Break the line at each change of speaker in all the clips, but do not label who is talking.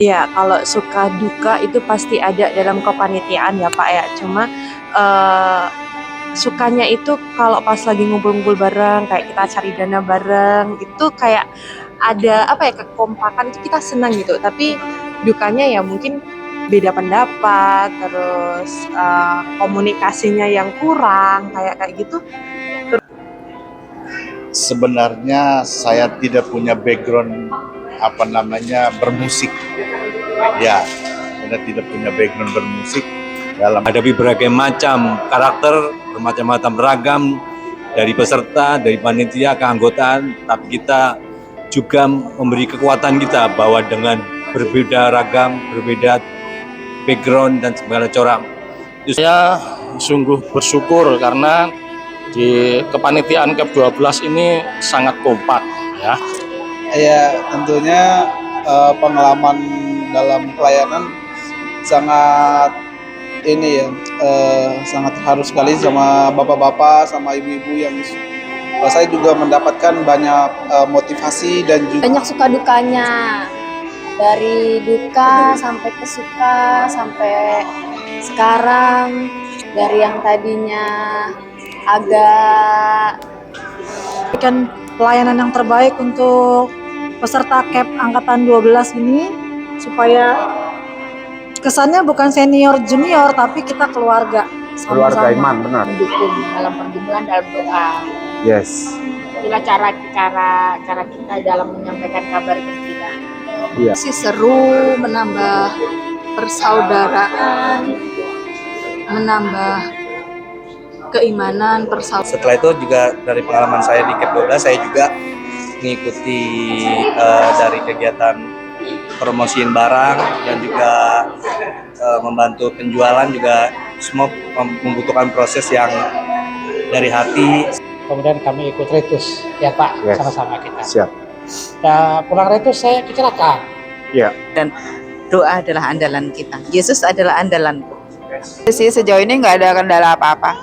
Iya, kalau suka duka itu pasti ada dalam kepanitiaan ya Pak ya. Cuma eh, sukanya itu kalau pas lagi ngumpul-ngumpul bareng, kayak kita cari dana bareng, itu kayak ada apa ya kekompakan itu kita senang gitu. Tapi dukanya ya mungkin beda pendapat, terus komunikasinya yang kurang, kayak kayak gitu.
Sebenarnya saya tidak punya background bermusik. Ya, saya tidak punya background bermusik. Dalam
Hadapi berbagai macam karakter, bermacam-macam ragam dari peserta, dari panitia, keanggotaan, tapi kita juga memberi kekuatan kita bahwa dengan berbeda ragam, berbeda background dan segala corak.
Saya sungguh bersyukur karena di kepanitiaan CAP 12 ini sangat kompak ya.
Ya tentunya pengalaman dalam pelayanan sangat ini ya sangat terharu sekali sama bapak-bapak sama ibu-ibu yang saya juga mendapatkan banyak motivasi dan juga
banyak suka dukanya, dari duka sampai ke suka sampai sekarang, dari yang tadinya agak
Berikan pelayanan yang terbaik untuk peserta CAP angkatan 12 ini supaya kesannya bukan senior junior tapi kita keluarga
keluarga iman, benar.
mendukung dalam pergumulan dalam doa.
Yes.
Itulah cara kita dalam menyampaikan kabar gembira.
Iya.
sih seru, menambah persaudaraan, menambah keimanan, persaudaraan.
Setelah itu juga dari pengalaman saya di CAP 12, saya juga mengikuti dari kegiatan promosiin barang dan juga membantu penjualan, juga semua membutuhkan proses yang dari hati.
Kemudian kami ikut ritus ya Pak,
Yes.
sama-sama kita.
Siap.
Nah, pulang ritus saya kecelakaan.
Iya.
Dan doa adalah andalan kita. Yesus adalah andalanku.
Sih sejauh ini nggak ada kendala apa-apa.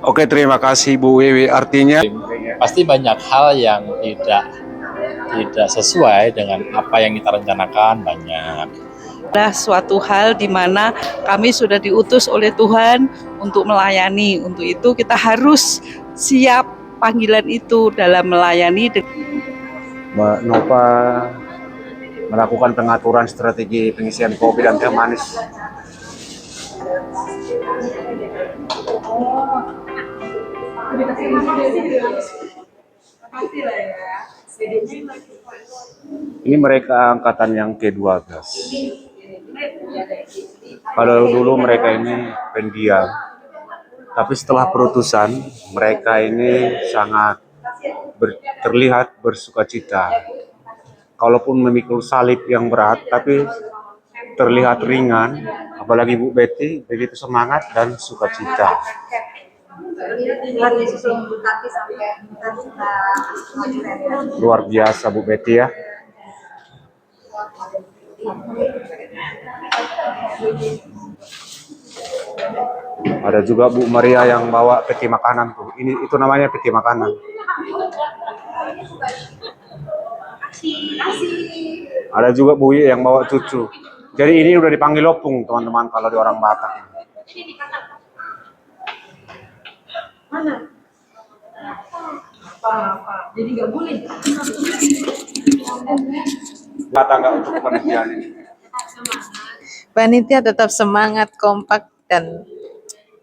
Oke, terima kasih Bu Wiwi. Artinya
Pasti banyak hal yang tidak sesuai dengan apa yang kita rencanakan, banyak.
Adalah suatu hal di mana kami sudah diutus oleh Tuhan untuk melayani. Untuk itu kita harus siap panggilan itu dalam melayani.
Nova melakukan pengaturan strategi pengisian kopi dan teh manis. Ini mereka angkatan yang ke-12. Kalau dulu mereka ini pendiam, tapi setelah perutusan mereka ini sangat terlihat bersukacita. Kalaupun memikul salib yang berat, tapi terlihat ringan. Apalagi Bu Betty begitu semangat dan sukacita. Luar biasa Bu Betty ya. Ada juga Bu Maria yang bawa peti makanan tuh. Itu namanya peti makanan. Ada juga Bu Wiwi yang bawa cucu. Jadi ini udah dipanggil opung teman-teman kalau di orang Batak.
Mana? Apa? Jadi nggak boleh.
Kata nggak untuk penelitian ini.
Panitia tetap semangat, kompak, dan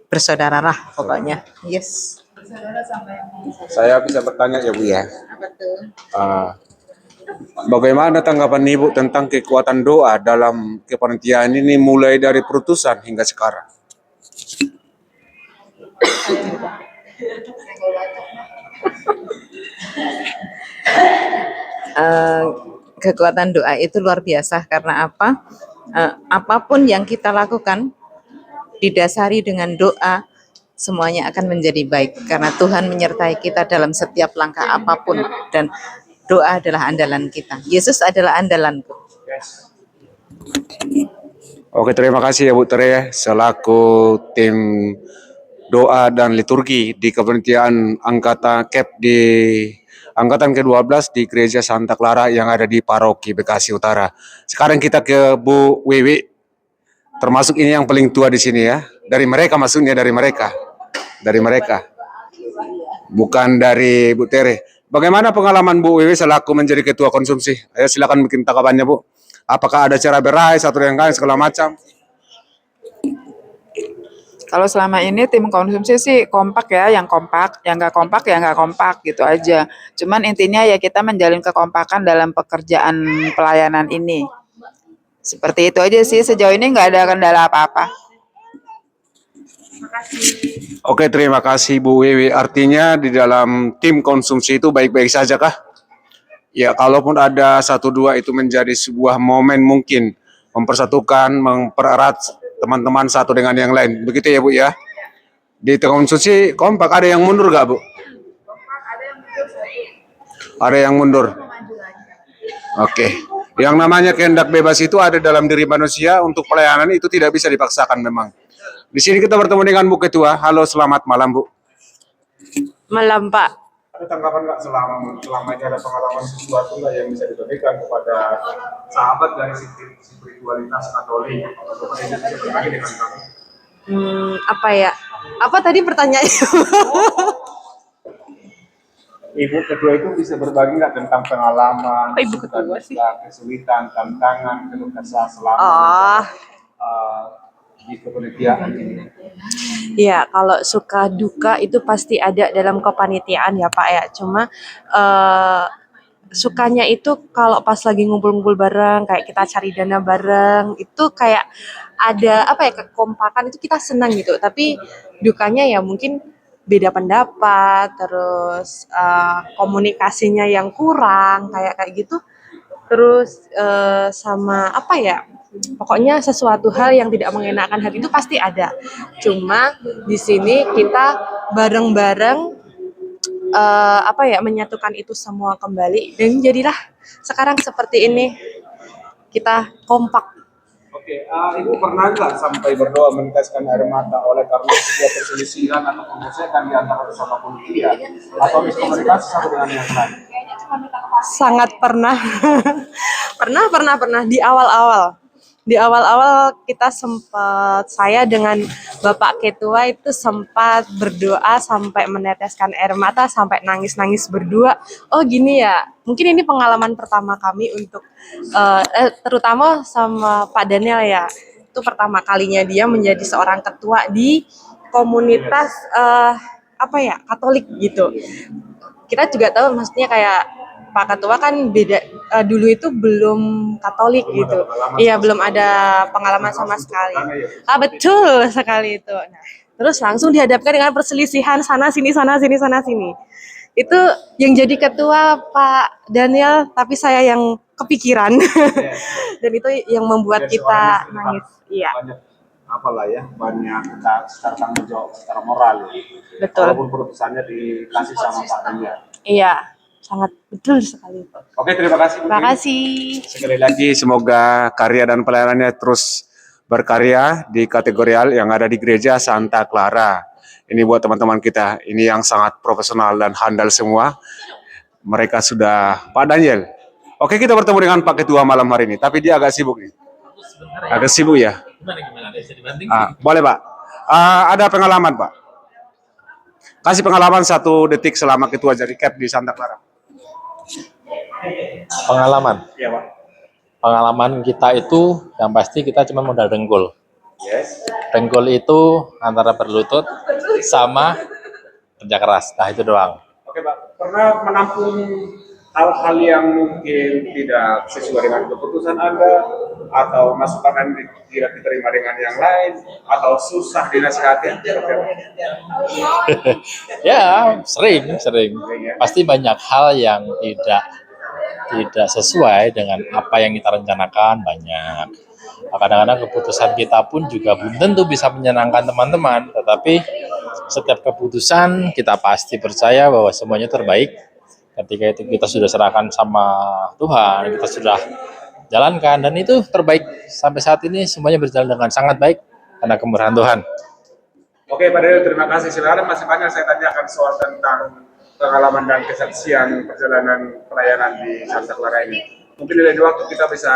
bersaudara lah pokoknya. Yes.
Saya bisa bertanya ya Bu ya. Bagaimana tanggapan Ibu tentang kekuatan doa dalam kepanitiaan ini mulai dari perutusan hingga sekarang?
Kekuatan doa itu luar biasa karena apa? Apapun yang kita lakukan didasari dengan doa, semuanya akan menjadi baik karena Tuhan menyertai kita dalam setiap langkah apapun, dan doa adalah andalan kita. Yesus adalah andalanku.
Oke, terima kasih ya Bu Tere selaku tim doa dan liturgi di kepanitiaan angkatan CAP di angkatan ke-12 di Gereja Santa Clara yang ada di Paroki Bekasi Utara. Sekarang kita ke Bu Wiwi, termasuk ini yang paling tua di sini ya. Dari mereka maksudnya, dari mereka. Bukan dari Bu Tere. Bagaimana pengalaman Bu Wiwi selaku menjadi ketua konsumsi? Ayo silakan bikin tanggapannya Bu. Apakah ada cara berai satu yang lain segala macam?
Kalau selama ini tim konsumsi sih kompak ya, yang kompak, yang nggak kompak ya nggak kompak gitu aja. Cuman intinya ya kita menjalin kekompakan dalam pekerjaan pelayanan ini. Seperti itu aja sih, sejauh ini nggak ada kendala apa-apa.
Oke, terima kasih Bu Wiwi. Artinya di dalam tim konsumsi itu baik-baik saja kah? Ya, kalaupun ada satu dua itu menjadi sebuah momen mungkin mempersatukan, mempererat teman-teman satu dengan yang lain. Begitu ya Bu ya? Di tim konsumsi kompak, ada yang mundur gak Bu? Ada yang mundur. Oke. Yang namanya kehendak bebas itu ada dalam diri manusia, untuk pelayanan itu tidak bisa dipaksakan memang. Di sini kita bertemu dengan Bu Ketua. Halo, selamat malam Bu.
Malam Pak.
Ada tanggapan nggak selama ini ada pengalaman sesuatu nggak yang bisa diberikan kepada sahabat dari spiritualitas Katolik untuk bisa berbagi dengan kami?
Apa ya? Apa tadi pertanyaannya?
Ibu Ketua itu bisa berbagi nggak tentang pengalaman,
Ibu Ketua sih?
kesulitan, tantangan, keluh kesah selama di kepanitiaan ini?
Ya, kalau suka duka itu pasti ada dalam kepanitiaan ya Pak ya. Cuma sukanya itu kalau pas lagi ngumpul-ngumpul bareng, kayak kita cari dana bareng, itu kayak ada apa ya, kekompakan itu kita senang gitu. Tapi dukanya ya mungkin beda pendapat, terus komunikasinya yang kurang kayak gitu. Terus sama apa ya? Pokoknya sesuatu hal yang tidak mengenakan hati itu pasti ada. Cuma di sini kita bareng-bareng apa ya, menyatukan itu semua kembali dan jadilah sekarang seperti ini, kita kompak.
Oke, Ibu pernah nggak sampai berdoa meneteskan air mata oleh karena sebuah perselisihan atau penggesekan di antara bersama panitia atau miskomunikasi satu dengan yang lain?
Sangat pernah. pernah di awal-awal kita sempat, saya dengan Bapak Ketua itu sempat berdoa sampai meneteskan air mata, sampai nangis-nangis berdua. Oh gini ya, mungkin ini pengalaman pertama kami untuk terutama sama Pak Daniel ya. Itu pertama kalinya dia menjadi seorang ketua di komunitas apa ya, Katolik gitu. Kita juga tahu maksudnya kayak Pak Ketua kan beda, dulu itu belum Katolik gitu. Iya, belum ada pengalaman sama sekali. Betul sekali itu. Nah, terus langsung dihadapkan dengan perselisihan sana sini. Itu yang jadi ketua Pak Daniel, tapi saya yang kepikiran. Dan itu yang membuat kita nangis. Iya.
Apalah ya, banyak kita secara tanggung jawab, secara moral.
Betul.
Walaupun putusannya dikasih sama Pak Daniel.
Iya. Sangat betul sekali.
Oke, terima kasih.
Terima kasih.
Sekali lagi semoga karya dan pelayanannya terus berkarya di kategorial yang ada di Gereja Santa Clara. Ini buat teman-teman kita, ini yang sangat profesional dan handal semua. Mereka sudah, Pak Daniel. Oke, kita bertemu dengan Pak Ketua malam hari ini, tapi dia agak sibuk nih. Agak sibuk ya? Boleh Pak. Ada pengalaman Pak? Kasih pengalaman 1 detik selama Ketua jadi CAP di Santa Clara.
Pengalaman.
Iya Pak.
Pengalaman kita itu yang pasti kita cuma modal dengkul.
Yes.
Dengkul itu antara berlutut sama kerja keras. Nah itu doang.
Oke Pak, pernah menampung hal-hal yang mungkin tidak sesuai dengan keputusan Anda, atau masukan Anda tidak diterima dengan yang lain, atau susah dinasihati?
Ya sering. Pasti banyak hal yang tidak sesuai dengan apa yang kita rencanakan, banyak. Kadang-kadang keputusan kita pun juga belum tentu bisa menyenangkan teman-teman, tetapi setiap keputusan kita pasti percaya bahwa semuanya terbaik. Ketika itu kita sudah serahkan sama Tuhan, kita sudah jalankan, dan itu terbaik. Sampai saat ini semuanya berjalan dengan sangat baik karena kemurahan Tuhan.
Oke Pak Daniel, terima kasih. Sebenarnya masih banyak saya tanyakan soal tentang pengalaman dan kesaksian perjalanan pelayanan di Santa Clara ini. Mungkin di lain waktu kita bisa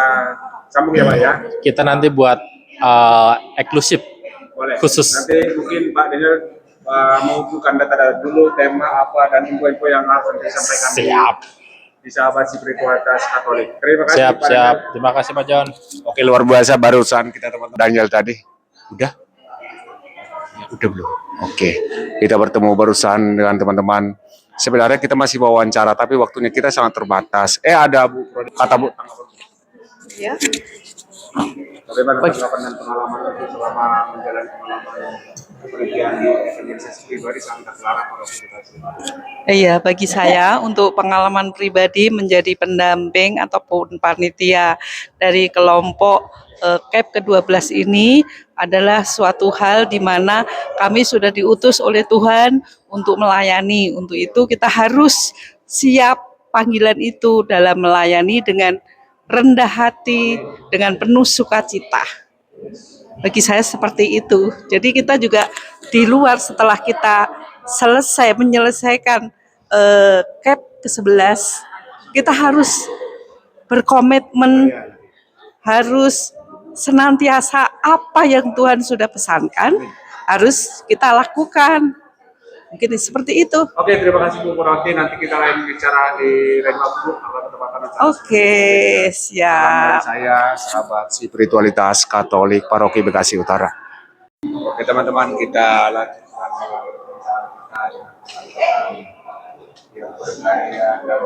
sambung ya Pak ya.
Kita nanti buat eksklusif
Boleh.
khusus.
Nanti mungkin Pak Daniel mengumpulkan data dulu tema apa dan info-info yang harus disampaikan
Siap.
di sahabat spiritualitas Katolik. Terima kasih
Siap,
Pak
siap.
Daniel.
Terima kasih Pak John.
Oke, luar biasa barusan kita teman Daniel tadi. Udah? Udah belum? Oke. Kita bertemu barusan dengan teman-teman. Sebenarnya kita masih wawancara tapi waktunya kita sangat terbatas. Ada Bu, kata Bu.
Ya.
Bagaimana tanggapan dan pengalaman itu selama menjalani pengalaman penelitian di evangelisasi pribadi Santa Clara Paroki Bekasi?
Iya, bagi saya untuk pengalaman pribadi menjadi pendamping ataupun panitia dari kelompok CAP ke-12 ini adalah suatu hal di mana kami sudah diutus oleh Tuhan untuk melayani. Untuk itu kita harus siap panggilan itu dalam melayani dengan rendah hati, dengan penuh sukacita. Bagi saya seperti itu. Jadi kita juga di luar setelah kita menyelesaikan CAP ke-11, kita harus berkomitmen, harus senantiasa apa yang Tuhan sudah pesankan, harus kita lakukan. Mungkin seperti itu.
Oke, terima kasih Bu Purwanti. Nanti kita lain bicara di lain waktu Bu.
Oke, siap.
Saya sahabat spiritualitas Katolik Paroki Bekasi Utara. Oke teman-teman, kita lanjutkan yang berkarya dan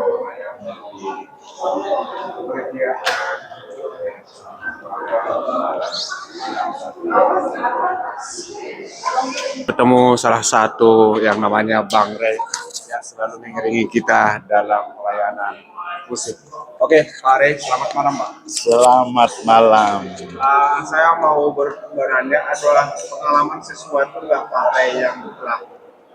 bertemu salah satu yang namanya Bang Rey yang selalu mengiringi kita dalam pelayanan musik. Oke, Pak Rey, selamat malam Pak.
Selamat malam.
Saya mau bertanya adalah pengalaman sesuatu nggak Pak Rey yang telah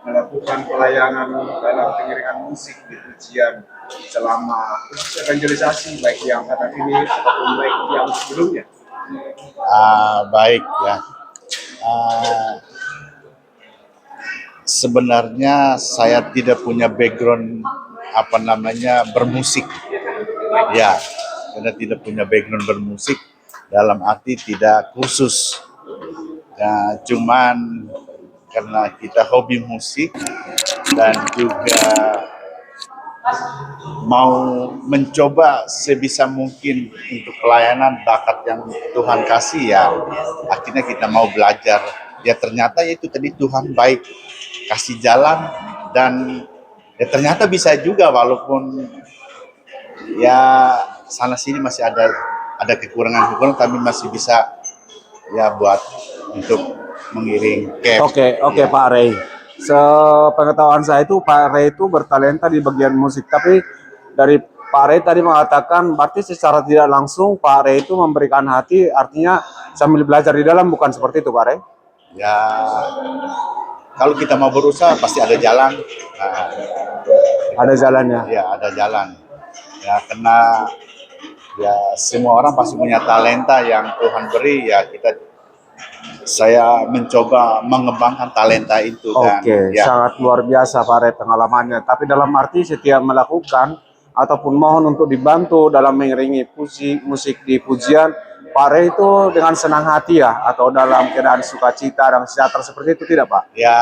melakukan pelayanan dalam pengiringan musik di pujian selama evangelisasi baik yang angkatan ini ataupun baik yang sebelumnya.
Baik ya. Sebenarnya saya tidak punya background bermusik. Ya, karena tidak punya background bermusik dalam arti tidak kursus. Ya, cuman karena kita hobi musik dan juga mau mencoba sebisa mungkin untuk pelayanan bakat yang Tuhan kasih ya, akhirnya kita mau belajar. Ya ternyata itu tadi Tuhan baik kasih jalan dan ya ternyata bisa juga walaupun ya sana sini masih ada kekurangan tapi masih bisa ya buat untuk mengiring CAP.
Oke, Pak Rey. Sepengetahuan saya itu Pak Rey itu bertalenta di bagian musik, tapi dari Pak Rey tadi mengatakan berarti secara tidak langsung Pak Rey itu memberikan hati, artinya sambil belajar di dalam, bukan seperti itu Pak Rey?
Ya kalau kita mau berusaha pasti ada jalan.
Ada jalannya.
Ya ada jalan. Ya karena ya semua orang pasti punya talenta yang Tuhan beri, ya saya mencoba mengembangkan talenta itu.
Oke,
ya.
Sangat luar biasa Pak Rey pengalamannya. Tapi dalam arti setiap melakukan ataupun mohon untuk dibantu dalam mengiringi musik di pujian, Pak Rey itu dengan senang hati ya, atau dalam keadaan sukacita dan sejahtera seperti itu tidak Pak?
Ya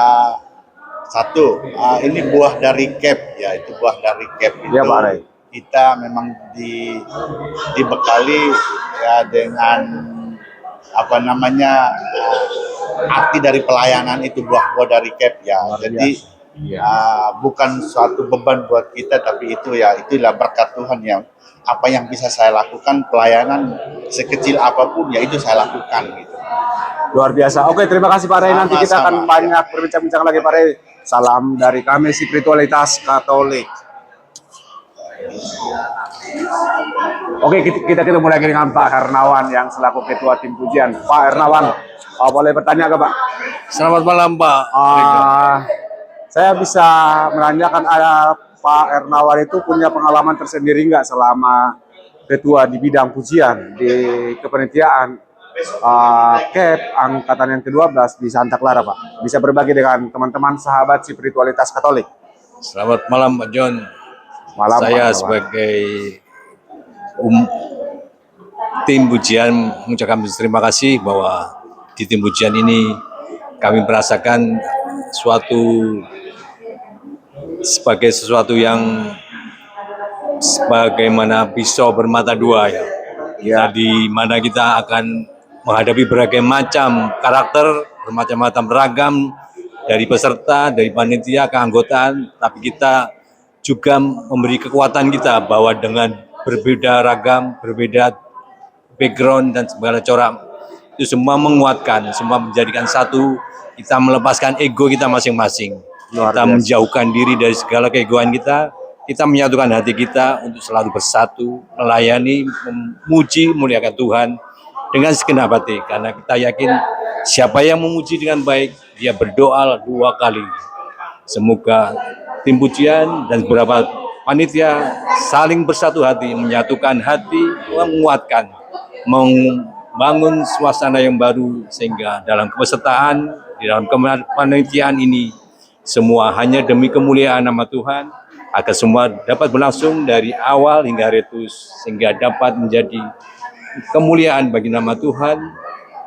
satu, ini buah dari CAP ya, itu buah dari CAP itu.
Ya Pak Rey.
Kita memang dibekali ya dengan arti dari pelayanan itu buah-buah dari CAP ya. Jadi bukan suatu beban buat kita, tapi itulah berkat Tuhan ya. Apa yang bisa saya lakukan pelayanan sekecil apapun ya itu saya lakukan gitu.
Luar biasa. Oke, terima kasih Pak Rey. Nanti kita akan banyak berbincang-bincang lagi Pak Rey. Salam dari kami spiritualitas Katolik. Oke, kita ketemu lagi dengan Pak Hernawan yang selaku ketua tim pujian. Pak Hernawan, boleh bertanya ke Pak?
Selamat malam Pak.
Saya bisa menanyakan Pak Hernawan itu punya pengalaman tersendiri nggak selama ketua di bidang pujian di kepanitiaan CAP angkatan yang ke-12 di Santa Clara Pak? Bisa berbagi dengan teman-teman sahabat spiritualitas Katolik.
Selamat malam Pak John.
Malam,
Saya
Pak.
sebagai tim pujian mengucapkan terima kasih bahwa di tim pujian ini kami merasakan sebagai sesuatu yang sebagaimana pisau bermata dua ya. Di mana kita akan menghadapi berbagai macam karakter, bermacam-macam ragam dari peserta, dari panitia, keanggotaan, tapi kita juga memberi kekuatan kita bahwa dengan berbeda ragam, berbeda background dan segala corak, itu semua menguatkan, semua menjadikan satu, kita melepaskan ego kita masing-masing. Kita menjauhkan diri dari segala keegoan kita menyatukan hati kita untuk selalu bersatu, melayani, memuji, memuliakan Tuhan dengan segenap hati. Karena kita yakin siapa yang memuji dengan baik, dia berdoa 2 kali. Semoga tim pujian dan beberapa panitia saling bersatu hati, menyatukan hati, menguatkan, membangun suasana yang baru sehingga dalam kepesertaan, di dalam kepanitiaan ini semua hanya demi kemuliaan nama Tuhan, agar semua dapat berlangsung dari awal hingga retus sehingga dapat menjadi kemuliaan bagi nama Tuhan,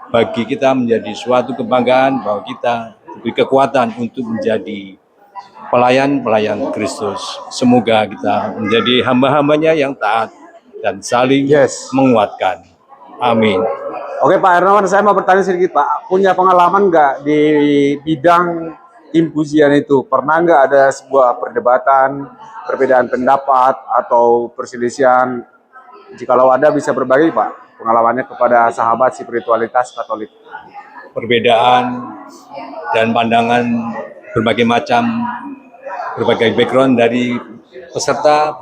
bagi kita menjadi suatu kebanggaan bahwa kita diberi kekuatan untuk menjadi pelayan-pelayan Kristus. Semoga kita menjadi hamba-hambanya yang taat dan saling menguatkan. Amin.
Oke Pak Hernawan, saya mau bertanya sedikit Pak. Punya pengalaman nggak di bidang tim pujian itu? Pernah nggak ada sebuah perdebatan, perbedaan pendapat, atau perselisihan? Jikalau ada bisa berbagi Pak pengalamannya kepada sahabat spiritualitas Katolik.
Perbedaan dan pandangan berbagai macam, berbagai background dari peserta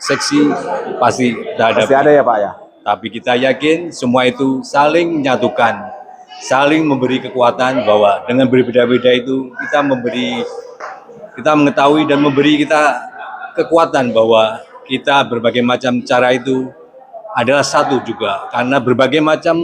seksi pasti ada.
Pasti ada ya Pak ya?
Tapi kita yakin semua itu saling menyatukan, saling memberi kekuatan bahwa dengan berbeda-beda itu kita mengetahui dan memberi kita kekuatan bahwa kita berbagai macam cara itu adalah satu juga. Karena berbagai macam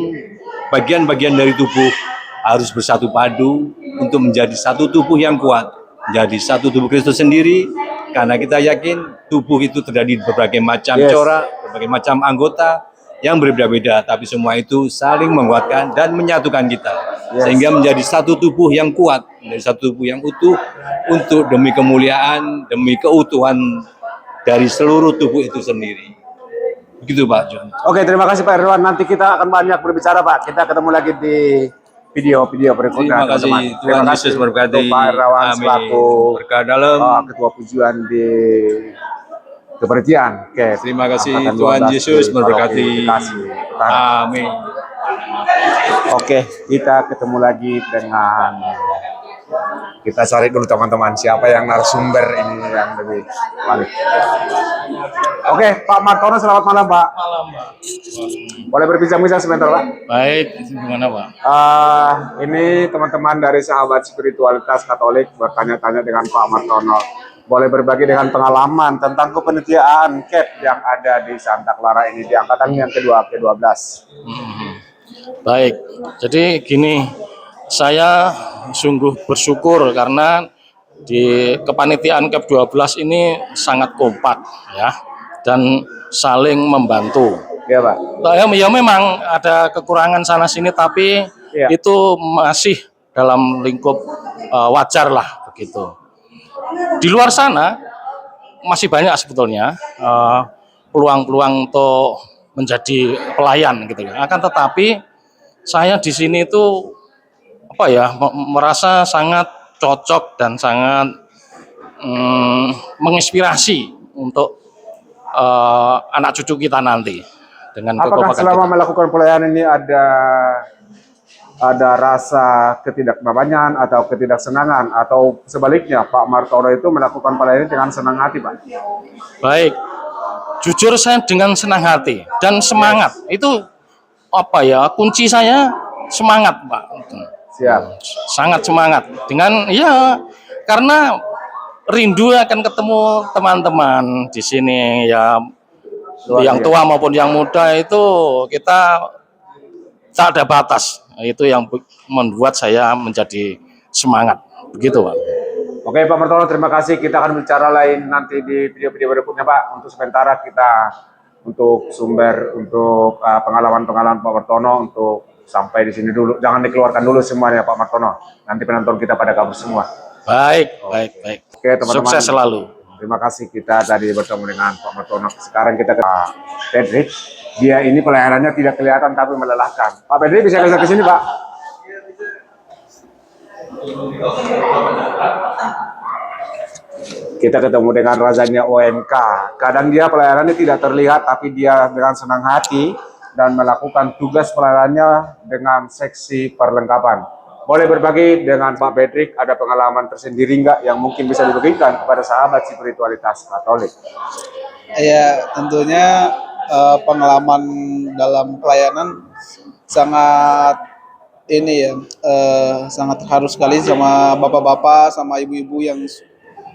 bagian-bagian dari tubuh harus bersatu padu untuk menjadi satu tubuh yang kuat, menjadi satu tubuh Kristus sendiri. Karena kita yakin tubuh itu terdiri dari berbagai macam corak, berbagai macam anggota yang berbeda-beda, tapi semua itu saling menguatkan dan menyatukan kita, sehingga menjadi satu tubuh yang kuat, menjadi satu tubuh yang utuh untuk demi kemuliaan, demi keutuhan dari seluruh tubuh itu sendiri. Begitu Pak John.
Oke, terima kasih Pak Hernawan. Nanti kita akan banyak berbicara Pak. Kita ketemu lagi di video-video berikutnya.
Terima kasih. Tuhan Yesus memberkati.
Pak Hernawan selaku ketua pujian di kepercayaan. Oke.
Terima kasih. Tuhan Yesus memberkati. Amin.
Oke, kita ketemu lagi dengan, kita cari dulu teman-teman siapa yang narasumber ini yang lebih balik. Oke, Pak Martono, selamat malam Pak.
Malam Pak.
Boleh berbincang-bincang sebentar Pak?
Baik, gimana Pak?
Ini teman-teman dari sahabat spiritualitas Katolik bertanya-tanya dengan Pak Martono. Boleh berbagi dengan pengalaman tentang kepanitiaan CAP yang ada di Santa Clara ini di angkatan yang ke-12.
Baik, jadi gini, saya sungguh bersyukur karena di kepanitiaan CAP 12 ini sangat kompak ya dan saling membantu.
Ya Pak.
Ya memang ada kekurangan sana sini tapi itu masih dalam lingkup wajar lah begitu. Di luar sana masih banyak sebetulnya peluang-peluang untuk menjadi pelayan gitu ya. Akan tetapi saya di sini itu merasa sangat cocok dan sangat menginspirasi untuk anak cucu kita nanti dengan
apakah selama
kita
melakukan pelayanan ini ada rasa ketidaknyaman atau ketidaksenangan, atau sebaliknya Pak Martono itu melakukan pelayanan dengan senang hati Pak?
Baik, jujur saya dengan senang hati dan semangat. Itu kunci saya semangat Pak.
Siap.
Sangat semangat dengan karena rindu akan ketemu teman-teman di sini ya, yang tua maupun yang muda itu kita tak ada batas. Itu yang membuat saya menjadi semangat. Begitu Pak.
Oke Pak Martono, terima kasih. Kita akan bicara lain nanti di video-video berikutnya Pak. Untuk sementara kita untuk sumber untuk pengalaman-pengalaman Pak Martono untuk sampai di sini dulu. Jangan dikeluarkan dulu semuanya Pak Martono. Nanti penonton kita pada kabur semua.
Baik.
Oke teman-teman.
Sukses selalu.
Terima kasih, kita tadi bertemu dengan Pak Martono. Sekarang kita ke Pak Pedrik. Dia ini pelayanannya tidak kelihatan tapi melelahkan. Pak Pedrik bisa ke sini Pak. Kita ketemu dengan razanya OMK. Kadang dia pelayanannya tidak terlihat, tapi dia dengan senang hati dan melakukan tugas pelayanannya dengan seksi perlengkapan. Boleh berbagi dengan Pak Pedrik, ada pengalaman tersendiri nggak yang mungkin bisa dibagikan kepada sahabat spiritualitas Katolik?
Ya, tentunya pengalaman dalam pelayanan sangat ini ya, sangat terharu sekali sama bapak-bapak, sama ibu-ibu yang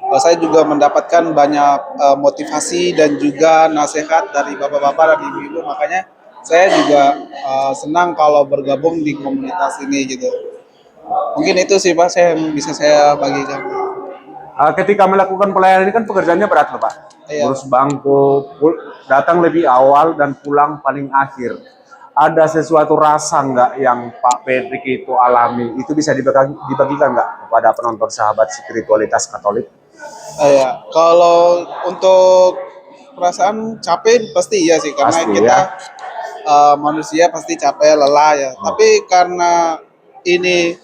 saya juga mendapatkan banyak motivasi dan juga nasihat dari bapak-bapak dan ibu-ibu. Makanya saya juga senang kalau bergabung di komunitas ini gitu. Mungkin itu sih Pak, yang bisa saya bagikan.
Ketika melakukan pelayanan ini kan pekerjaannya berat loh Pak.
Iya.
Urus bangku, datang lebih awal dan pulang paling akhir. Ada sesuatu rasa nggak yang Pak Pedrik itu alami? Itu bisa dibagikan nggak kepada penonton sahabat spiritualitas Katolik?
Ya, kalau untuk perasaan capek pasti iya sih, karena
Pasti,
kita
ya.
manusia pasti capek, lelah ya. Tapi karena ini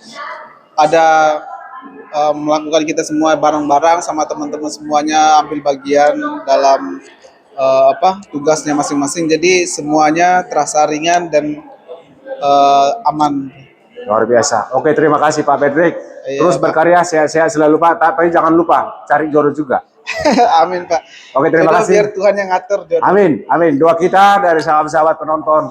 ada melakukan kita semua bareng-bareng sama teman-teman semuanya ambil bagian dalam tugasnya masing-masing, jadi semuanya terasa ringan dan aman.
Luar biasa. Oke, terima kasih Pak Pedrik. Terus berkarya, sehat-sehat selalu Pak. Tapi jangan lupa cari jodoh juga.
Amin Pak.
Oke, terima
Jodoh
kasih.
biar Tuhan yang ngatur jodoh.
Amin, amin. Doa kita dari sahabat-sahabat penonton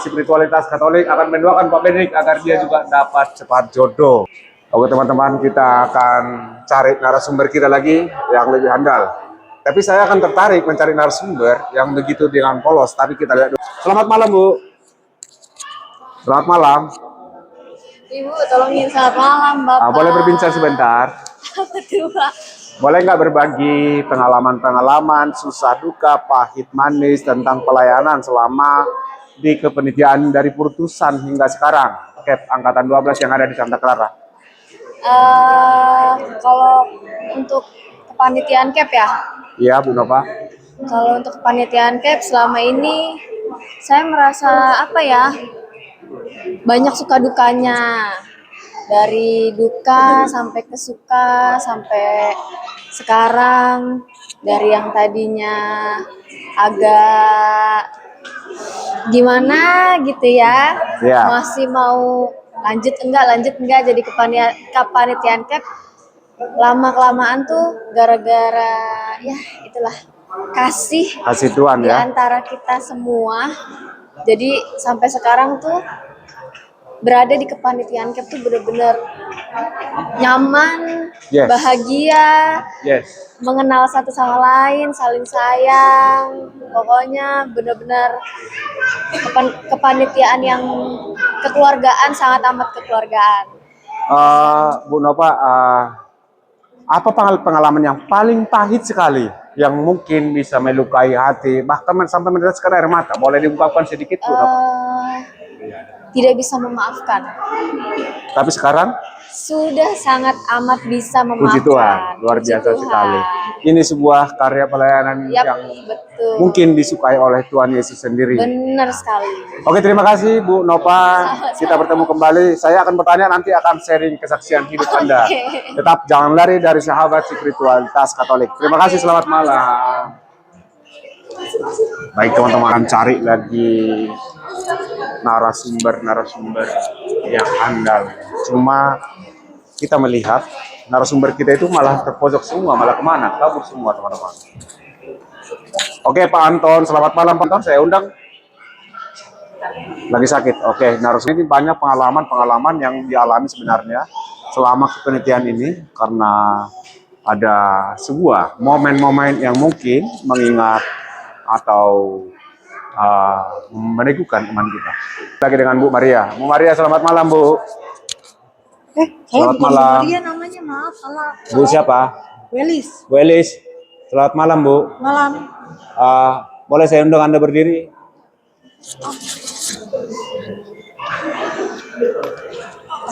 spiritualitas Katolik akan mendoakan Pak Pedrik agar dia juga dapat cepat jodoh. Oke teman-teman, kita akan cari narasumber kita lagi yang lebih handal. Tapi saya akan tertarik mencari narasumber yang begitu dengan polos. Tapi kita lihat dulu. Selamat malam Bu. Selamat malam.
Ibu, tolongin selamat malam, Bapak.
Boleh berbincang sebentar?
Apa tuh, Pak?
Boleh nggak berbagi pengalaman-pengalaman susah duka, pahit manis tentang pelayanan selama di kepanitiaan dari Purtusan hingga sekarang, KEP Angkatan 12 yang ada di Santa Clara?
Kalau untuk kepanitiaan KEP ya?
Iya, Bu Nova.
Kalau untuk kepanitiaan KEP selama ini saya merasa banyak suka dukanya, dari duka sampai ke suka sampai sekarang, dari yang tadinya agak gimana gitu ya, masih mau lanjut enggak jadi kepanitiaan KEP, lama kelamaan tuh gara-gara ya itulah kasih
Tuhan
di
ya.
antara kita semua. Jadi sampai sekarang tuh berada di kepanitiaan KEP tuh bener-bener nyaman, bahagia, mengenal satu sama lain, saling sayang. Pokoknya bener-bener kepanitiaan yang kekeluargaan, sangat amat kekeluargaan.
Bu Nova, apa pengalaman yang paling pahit sekali yang mungkin bisa melukai hati, bahkan sampai meneteskan air mata? Boleh diungkapkan sedikit, Bu Nova?
Tidak bisa memaafkan.
Tapi sekarang?
Sudah sangat amat bisa memaafkan.
Puji Tuhan, luar biasa sekali. Ini sebuah karya pelayanan yang
betul.
Mungkin disukai oleh Tuhan Yesus sendiri.
Benar sekali.
Oke, terima kasih Bu Nova. Kita bertemu kembali. Saya akan bertanya, nanti akan sharing kesaksian hidup Anda. Tetap jangan lari dari sahabat spiritualitas Katolik. Terima kasih, selamat malam. Baik teman-teman, akan cari lagi narasumber yang handal. Cuma kita melihat narasumber kita itu malah terpojok semua, malah kemana? Kabur semua teman-teman. Oke Pak Anton, selamat malam Pak Anton, saya undang. Lagi sakit. Oke, narasumber ini banyak pengalaman yang dialami sebenarnya selama kepanitiaan ini, karena ada sebuah momen-momen yang mungkin mengingat atau meneguhkan iman kita. Lagi dengan Bu Maria. Bu Maria, selamat malam Bu.
Saya
Selamat
bukan Bu
malam.
Maria namanya, maaf salah.
Bu siapa?
Welis.
Bu Elis. Selamat malam, Bu.
Malam.
Boleh saya undang Anda berdiri?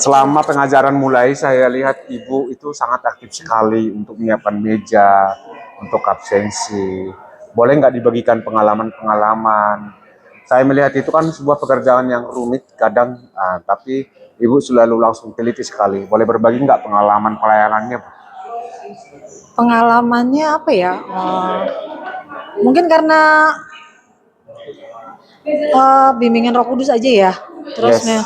Selama pengajaran mulai, saya lihat Ibu itu sangat aktif sekali untuk menyiapkan meja, untuk absensi. Boleh nggak dibagikan pengalaman-pengalaman? Saya melihat itu kan sebuah pekerjaan yang rumit kadang, tapi Ibu selalu langsung teliti sekali. Boleh berbagi nggak pengalaman pelayanannya, Bu?
Pengalamannya apa ya? Mungkin karena bimbingan Roh Kudus aja ya. Terusnya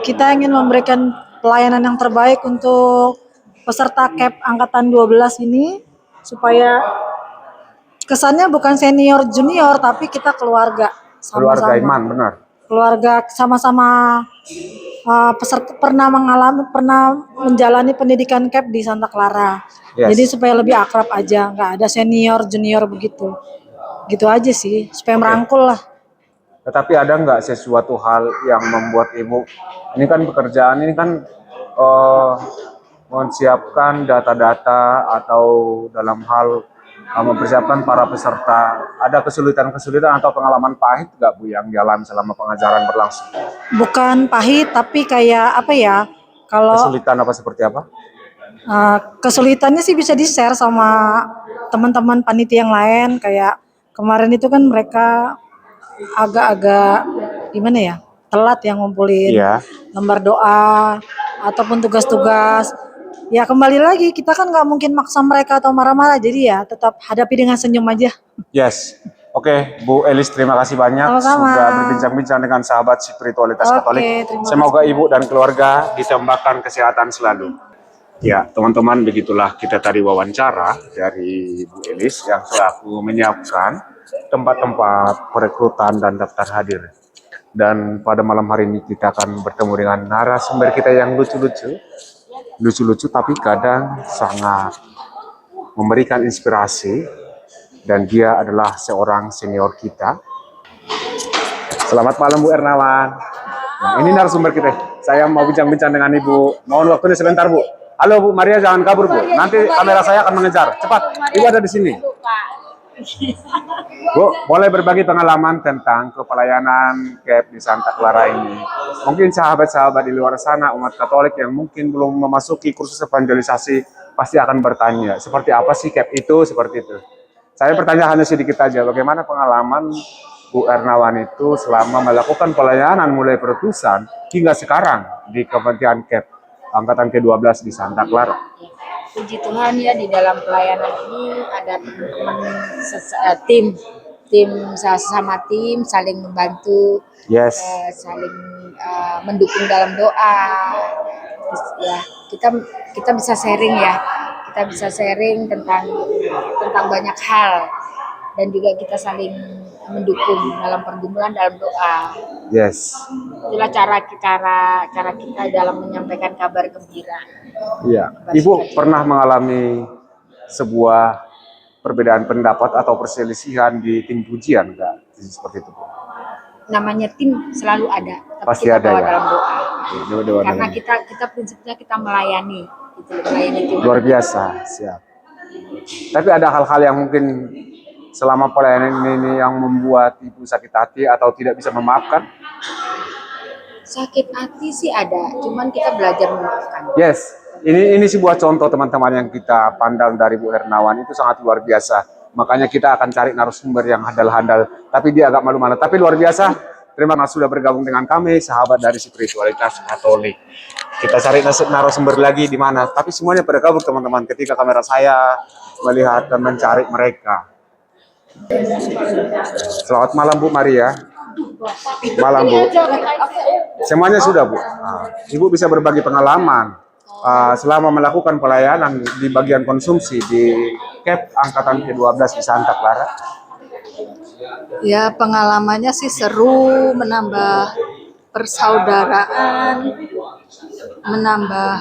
kita ingin memberikan pelayanan yang terbaik untuk peserta CAP angkatan 12 ini supaya kesannya bukan senior junior tapi kita keluarga
Keluarga
sama-sama.
iman, benar.
Keluarga sama-sama peserta pernah menjalani pendidikan CAP di Santa Clara.
Yes.
Jadi supaya lebih akrab aja, nggak ada senior junior begitu. Gitu aja sih, supaya merangkul lah.
Tetapi ada nggak sesuatu hal yang membuat Ibu, ini kan pekerjaan ini kan menyiapkan data-data atau dalam hal mempersiapkan para peserta, ada kesulitan-kesulitan atau pengalaman pahit nggak Bu yang dialami selama pengajaran berlangsung?
Bukan pahit tapi kayak apa ya? Kalau
Kesulitan apa seperti apa?
kesulitannya sih bisa di-share sama teman-teman panitia yang lain. Kayak kemarin itu kan mereka agak-agak gimana ya, telat yang ngumpulin lembar doa ataupun tugas-tugas. Ya kembali lagi kita kan nggak mungkin maksa mereka atau marah-marah, jadi ya tetap hadapi dengan senyum aja.
Yes. Oke, Bu Elis, terima kasih banyak
Sama-sama.
sudah berbincang-bincang dengan sahabat spiritualitas Katolik.
terima
Semoga Ibu dan keluarga ditambahkan kesehatan selalu. Ya, teman-teman, begitulah kita tadi wawancara dari Bu Elis yang selaku menyiapkan tempat-tempat perekrutan dan daftar hadir. Dan pada malam hari ini kita akan bertemu dengan narasumber kita yang lucu-lucu tapi kadang sangat memberikan inspirasi, dan dia adalah seorang senior kita. Selamat malam Bu Ernawan. Nah, ini narasumber kita. Saya mau bincang-bincang dengan Ibu. Mohon waktunya sebentar Bu. Halo Bu Maria, jangan kabur Bu. Nanti kamera saya akan mengejar. Cepat, Ibu ada di sini. Bu, boleh berbagi pengalaman tentang kepelayanan CAP di Santa Clara ini. Mungkin sahabat-sahabat di luar sana, umat Katolik yang mungkin belum memasuki kursus evangelisasi, pasti akan bertanya, seperti apa sih CAP itu, seperti itu. Saya bertanya hanya sedikit aja, bagaimana pengalaman Bu Ernawan itu selama melakukan pelayanan mulai perutusan hingga sekarang di Kementerian CAP angkatan ke-12 di Santa Clara.
Puji Tuhan ya, di dalam pelayanan ini ada teman-teman tim sama tim saling membantu, saling mendukung dalam doa. Terus, ya kita bisa sharing ya, kita bisa sharing tentang banyak hal, dan juga kita saling mendukung dalam pergumulan dalam doa.
Yes.
Itulah cara kita dalam menyampaikan kabar gembira.
Iya. Ibu pernah mengalami sebuah perbedaan pendapat atau perselisihan di tim pujian enggak? Seperti itu, Bu?
Namanya tim selalu ada, tapi
Pasti
kita
ada
bawa
ya?
dalam doa.
Doa
Karena
dengan-
kita prinsipnya kita melayani, gitu, melayani tim.
luar biasa, siap. Tapi ada hal-hal yang mungkin selama pelayanan ini yang membuat Ibu sakit hati atau tidak bisa memaafkan?
Sakit hati sih ada, cuman kita belajar memaafkan.
Yes, ini sebuah contoh teman-teman yang kita pandang dari Bu Ernawan, itu sangat luar biasa. Makanya kita akan cari narasumber yang handal-handal, tapi dia agak malu-malu. Tapi luar biasa, terima kasih sudah bergabung dengan kami, sahabat dari spiritualitas Katolik. Kita cari narasumber lagi di mana, tapi semuanya pada kabur teman-teman ketika kamera saya melihat dan mencari mereka. Selamat malam Bu Maria. Malam Bu. Semuanya sudah Bu. Ibu bisa berbagi pengalaman selama melakukan pelayanan di bagian konsumsi di CAP angkatan ke-12 di Santa Clara.
Ya, pengalamannya sih seru, menambah persaudaraan, menambah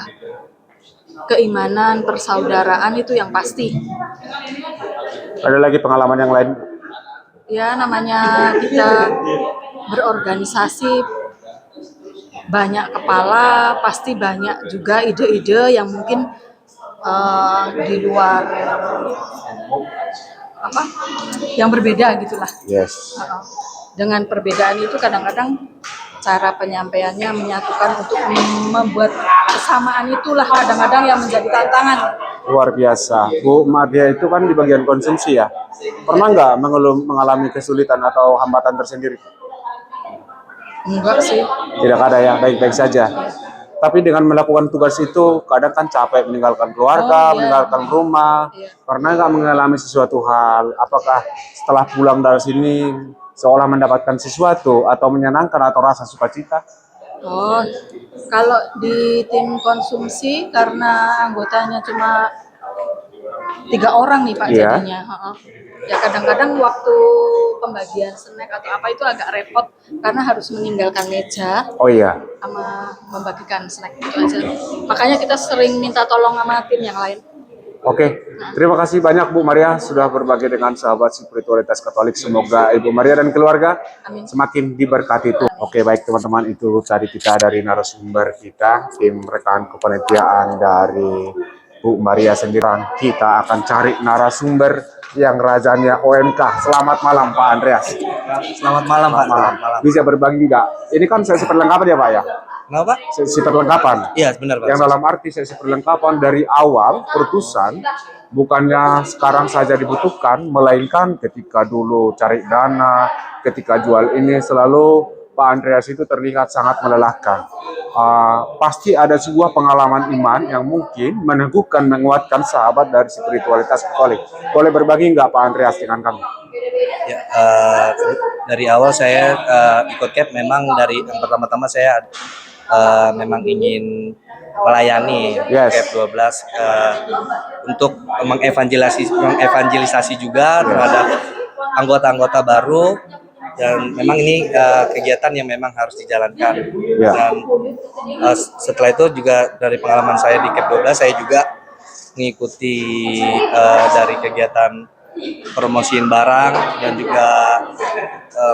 keimanan, persaudaraan itu yang pasti.
Ada lagi pengalaman yang lain?
Ya, namanya kita berorganisasi, banyak kepala, pasti banyak juga ide-ide yang mungkin di luar apa, yang berbeda gitulah.
Yes.
Dengan perbedaan itu kadang-kadang cara penyampaiannya menyatukan untuk membuat kesamaan itulah kadang-kadang yang menjadi tantangan.
Luar biasa. Bu Maria itu kan di bagian konsumsi ya. Pernah nggak mengalami kesulitan atau hambatan tersendiri?
Enggak sih.
Tidak ada ya, baik-baik saja. Tapi dengan melakukan tugas itu kadang kan capek meninggalkan keluarga, meninggalkan rumah. Pernah nggak mengalami sesuatu hal? Apakah setelah pulang dari sini seolah mendapatkan sesuatu atau menyenangkan atau rasa sukacita?
Oh, kalau di tim konsumsi karena anggotanya cuma 3 orang nih Pak
Iya.
jadinya. Ya kadang-kadang waktu pembagian snack atau apa itu agak repot karena harus meninggalkan meja
Oh iya.
sama membagikan snack itu aja. Makanya kita sering minta tolong sama tim yang lain.
Oke, terima kasih banyak Bu Maria sudah berbagi dengan sahabat spiritualitas Katolik. Semoga Ibu Maria dan keluarga semakin diberkati itu. Oke, baik teman-teman, itu tadi kita dari narasumber kita, tim rekan kepanitiaan dari Bu Maria sendiri. Kita akan cari narasumber yang rajanya OMK. Selamat malam Pak Andreas.
Selamat malam Pak. Selamat malam.
Bisa berbagi nggak? Ini kan sesi perlengkapan ya Pak ya?
Kenapa?
Sesi perlengkapan.
Iya benar Pak.
Yang dalam arti sesi perlengkapan dari awal perutusan bukannya sekarang saja dibutuhkan, melainkan ketika dulu cari dana, ketika jual ini selalu Pak Andreas itu terlihat sangat melelahkan. Pasti ada sebuah pengalaman iman yang mungkin meneguhkan, menguatkan sahabat dari spiritualitas Katolik. Boleh berbagi nggak Pak Andreas dengan kami?
Ya, dari awal saya ikut CAP memang dari yang pertama-tama saya memang ingin melayani CAP 12 untuk mengevangelisasi juga terhadap anggota-anggota baru, dan memang ini kegiatan yang memang harus dijalankan. Dan setelah itu juga dari pengalaman saya di CAP 12 saya juga mengikuti dari kegiatan promosiin barang dan juga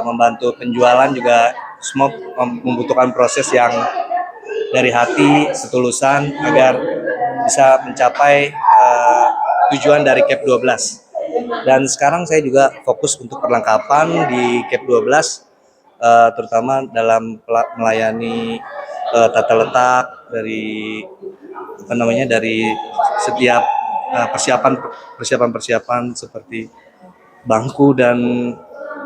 membantu penjualan, juga semua membutuhkan proses yang dari hati, ketulusan agar bisa mencapai tujuan dari CAP 12. Dan sekarang saya juga fokus untuk perlengkapan di CAP 12, terutama dalam melayani tata letak dari dari setiap persiapan seperti bangku dan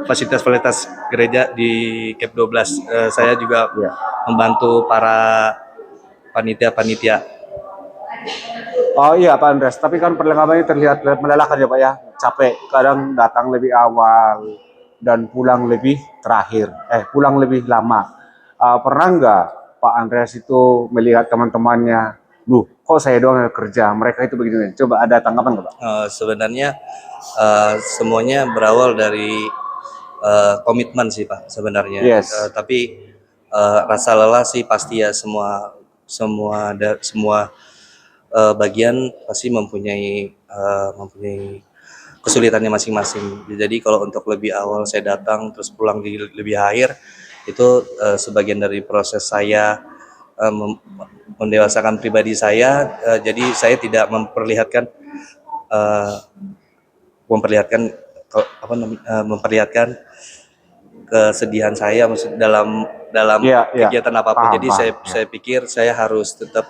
fasilitas-fasilitas gereja di CAP 12. Saya juga membantu para panitia.
Oh iya Pak Andreas, tapi kan perlengkapannya terlihat melelahkan ya Pak ya, capek, kadang datang lebih awal dan pulang lebih pulang lebih lama. Pernah nggak Pak Andreas itu melihat teman-temannya, kok saya doang yang kerja, mereka itu begini, coba ada tanggapan nggak Pak?
Sebenarnya semuanya berawal dari komitmen sih Pak sebenarnya.
Yes.
Tapi rasa lelah sih pasti ya, semua bagian pasti mempunyai kesulitannya masing-masing. Jadi kalau untuk lebih awal saya datang terus pulang lebih akhir, itu sebagian dari proses saya mendewasakan pribadi saya. Jadi saya tidak memperlihatkan kesedihan saya dalam kegiatan apapun. Jadi saya pikir saya harus tetap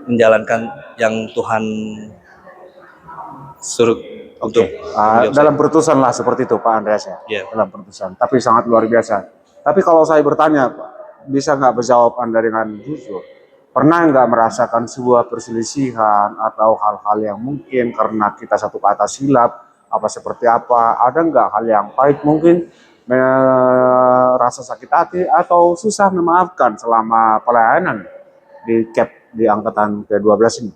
menjalankan yang Tuhan suruh untuk
dalam perutusan lah seperti itu Pak Andreas ya. Dalam perutusan, tapi sangat luar biasa. Tapi kalau saya bertanya Pak, bisa nggak menjawab Anda dengan jujur? Pernah nggak merasakan sebuah perselisihan atau hal-hal yang mungkin karena kita satu kata silap, seperti apa? Ada nggak hal yang pahit mungkin, merasa sakit hati atau susah memaafkan selama pelayanan di CAP di angkatan ke-12 ini?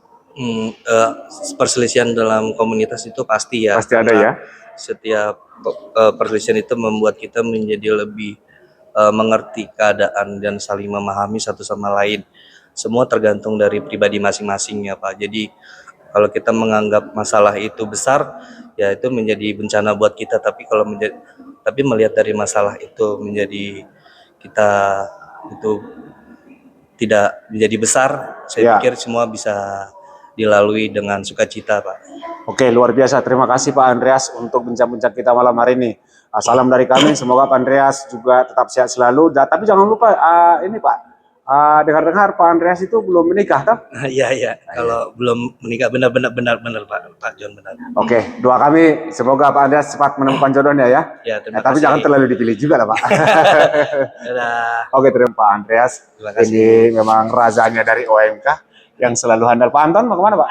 Perselisihan dalam komunitas itu pasti ya.
Pasti ada ya.
Setiap perselisihan itu membuat kita menjadi lebih mengerti keadaan dan saling memahami satu sama lain. Semua tergantung dari pribadi masing-masing ya Pak. Jadi kalau kita menganggap masalah itu besar, ya itu menjadi bencana buat kita. Tapi melihat dari masalah itu menjadi kita itu tidak menjadi besar, saya pikir semua bisa dilalui dengan sukacita, Pak.
Oke, luar biasa. Terima kasih Pak Andreas untuk bincang-bincang kita malam hari ini. Salam dari kami, semoga Pak Andreas juga tetap sehat selalu. Tapi jangan lupa ini Pak, dengar-dengar Pak Andreas itu belum menikah, kan?
Iya. Kalau belum menikah benar Pak John, benar.
Oke, doa kami semoga Pak Andreas cepat menemukan jodohnya ya.
Ya, terima
Tapi
kasih.
jangan terlalu dipilih juga lah Pak.
Dadah.
Oke, terima Pak Andreas.
Terima kasih.
Ini memang razanya dari OMK yang selalu handal. Pak Anton mau kemana Pak?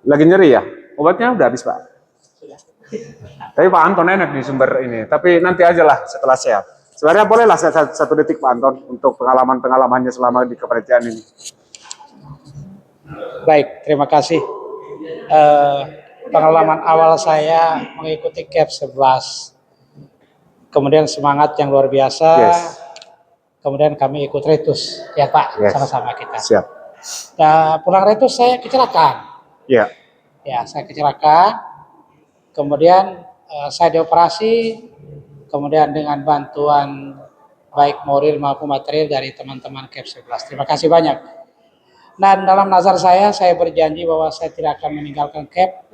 Lagi nyeri ya? Obatnya udah habis Pak. Tapi Pak Anton enak di sumber ini. Tapi nanti aja lah setelah sehat. Sebenarnya bolehlah satu detik Pak Anton untuk pengalaman-pengalamannya selama di kepanitiaan ini.
Baik, terima kasih. Pengalaman awal saya mengikuti CAP 11, kemudian semangat yang luar biasa.
Yes.
Kemudian kami ikut retus, ya Pak,
Yes.
sama-sama kita.
Siap.
Nah, pulang retus saya kecelakaan.
Iya.
Ya, saya kecelakaan. Kemudian saya dioperasi. Kemudian dengan bantuan baik moral maupun material dari teman-teman CAP 11. Terima kasih banyak. Dan dalam nazar saya berjanji bahwa saya tidak akan meninggalkan CAP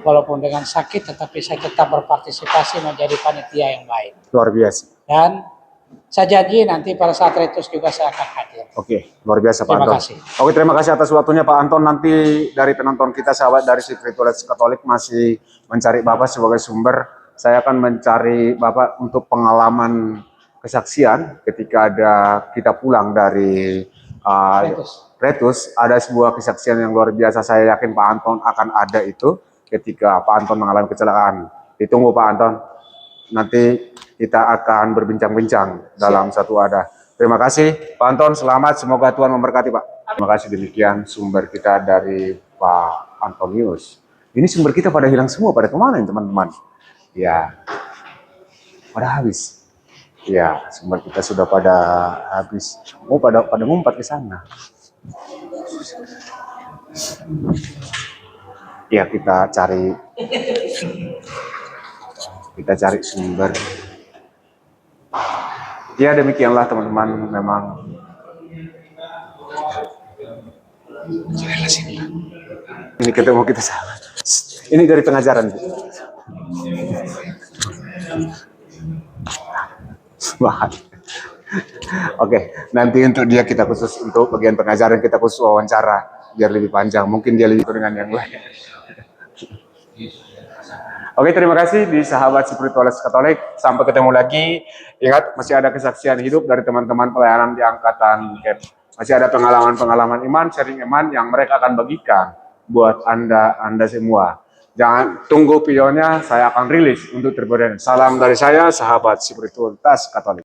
walaupun dengan sakit, tetapi saya tetap berpartisipasi menjadi panitia yang baik.
Luar biasa.
Dan saya janji nanti pada saat retus juga saya akan hadir.
Oke, luar biasa Pak
Terima
Anton.
kasih.
Oke, terima kasih atas waktunya Pak Anton. Nanti dari penonton kita, sahabat dari Spiritualis Katolik masih mencari Bapak sebagai sumber. Saya akan mencari Bapak untuk pengalaman kesaksian ketika kita pulang dari retus. Ada sebuah kesaksian yang luar biasa. Saya yakin Pak Anton akan ada itu ketika Pak Anton mengalami kecelakaan. Ditunggu Pak Anton. Nanti kita akan berbincang-bincang dalam satu wadah. Terima kasih Pak Anton, selamat, semoga Tuhan memberkati Pak. Terima kasih, demikian sumber kita dari Pak Antonius. Ini sumber kita pada hilang semua, pada kemana ini teman-teman? Ya, pada habis. Ya, sumber kita sudah pada habis. Oh, pada ngumpat ke sana. Ya, kita cari sumber. Ya, demikianlah teman-teman, memang ini ketemu kita sahabat. Ini dari pengajaran. Wah. Oke, nanti untuk dia kita khusus, untuk bagian pengajaran kita khusus wawancara biar lebih panjang. Mungkin dia lebih dengan yang lain. Oke, terima kasih di sahabat Spiritualis Katolik. Sampai ketemu lagi. Ingat, masih ada kesaksian hidup dari teman-teman pelayanan di angkatan CAP. Masih ada pengalaman-pengalaman iman, sharing iman yang mereka akan bagikan buat Anda semua. Jangan tunggu videonya, saya akan rilis untuk terbaru. Salam dari saya, sahabat Spiritualitas Katolik.